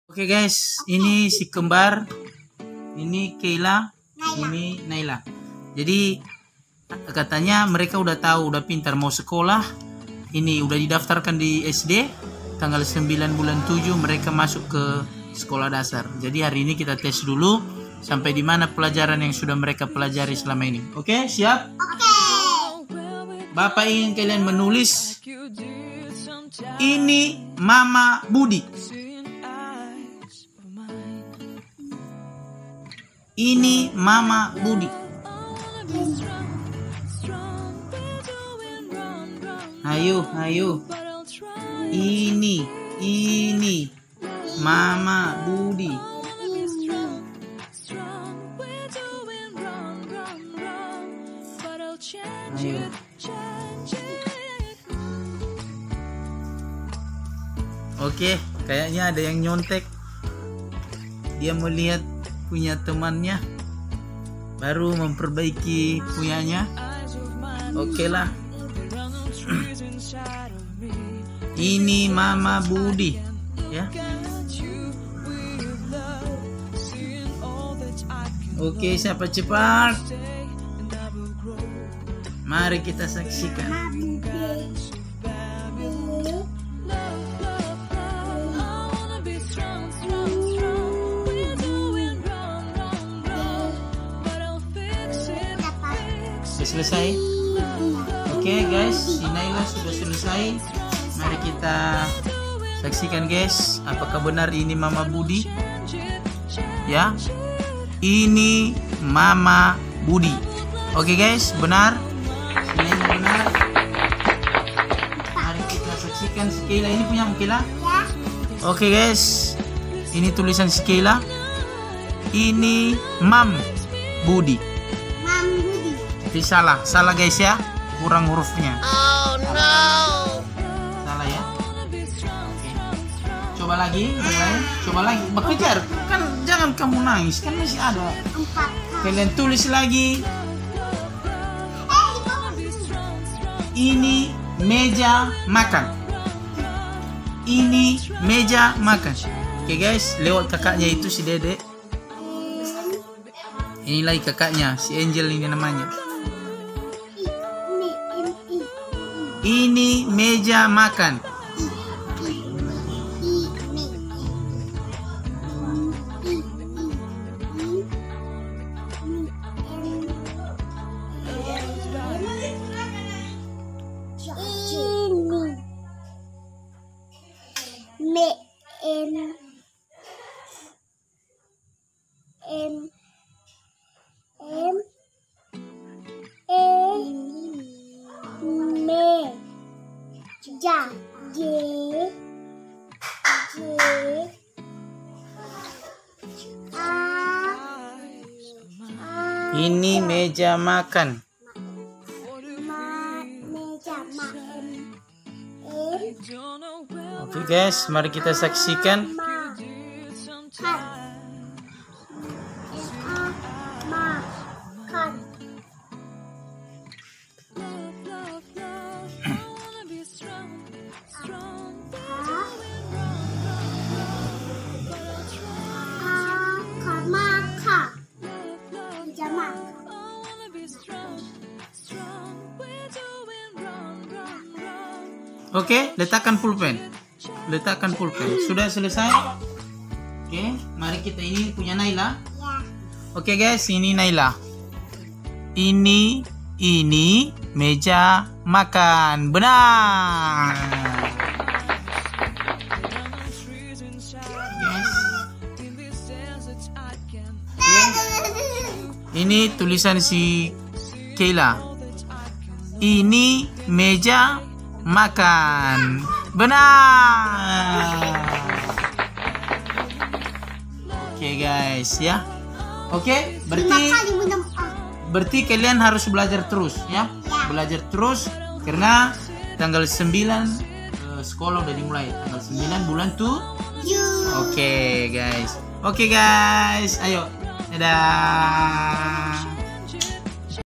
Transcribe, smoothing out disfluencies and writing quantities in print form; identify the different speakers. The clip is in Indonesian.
Speaker 1: Oke guys, ini si kembar, ini Keila, ini Naila. Jadi katanya mereka udah tahu, udah pintar mau sekolah. Ini udah didaftarkan di SD, tanggal 9 bulan 7 mereka masuk ke sekolah dasar. Jadi hari ini kita tes dulu sampai di mana pelajaran yang sudah mereka pelajari selama ini. Oke, siap?
Speaker 2: Oke.
Speaker 1: Bapak ingin kalian menulis ini Mama Budi. Ini Mama Budi. Ayo, ayo. Ini Mama Budi. Ayo. Oke, kayaknya ada yang nyontek. Dia melihat punya temannya, baru memperbaiki punyanya. Oke lah. Ini Mama Budi, ya. Oke, siapa cepat? Mari kita saksikan. Sudah selesai? Oke guys, si Naila sudah selesai. Mari kita saksikan guys, apakah benar ini Mama Budi? Ya, ini Mama Budi. Oke guys, benar. Si Naila benar. Mari kita saksikan si Keila. Ini punya Keila? Oke guys, ini tulisan si Keila. Ini Mam Budi. Tapi salah guys ya, kurang hurufnya. Oh no, salah ya. Oke. Coba lagi, yang lain. Coba lagi, bekejar. Kan jangan kamu nangis, kan masih ada. Kalian tulis lagi. Ini meja makan. Ini meja makan. Oke guys, lewat kakaknya itu si Dede. Ini lagi kakaknya, si Angel ini namanya. Ini meja makan. Ini meja makan. Oke guys, mari kita saksikan. Oke, letakkan pulpen. Letakkan pulpen. Sudah selesai? Oke, mari kita ini punya Naila. Oke guys, ini Naila. Ini meja makan. Benar. Yes. Ini tulisan si Keila. Ini meja makan. Benar. Oke guys ya. Oke, berarti kalian harus belajar terus ya. Belajar terus karena tanggal 9 sekolah udah dimulai. Tanggal 9 bulan 7. Oke guys. Oke guys, ayo. Dadah.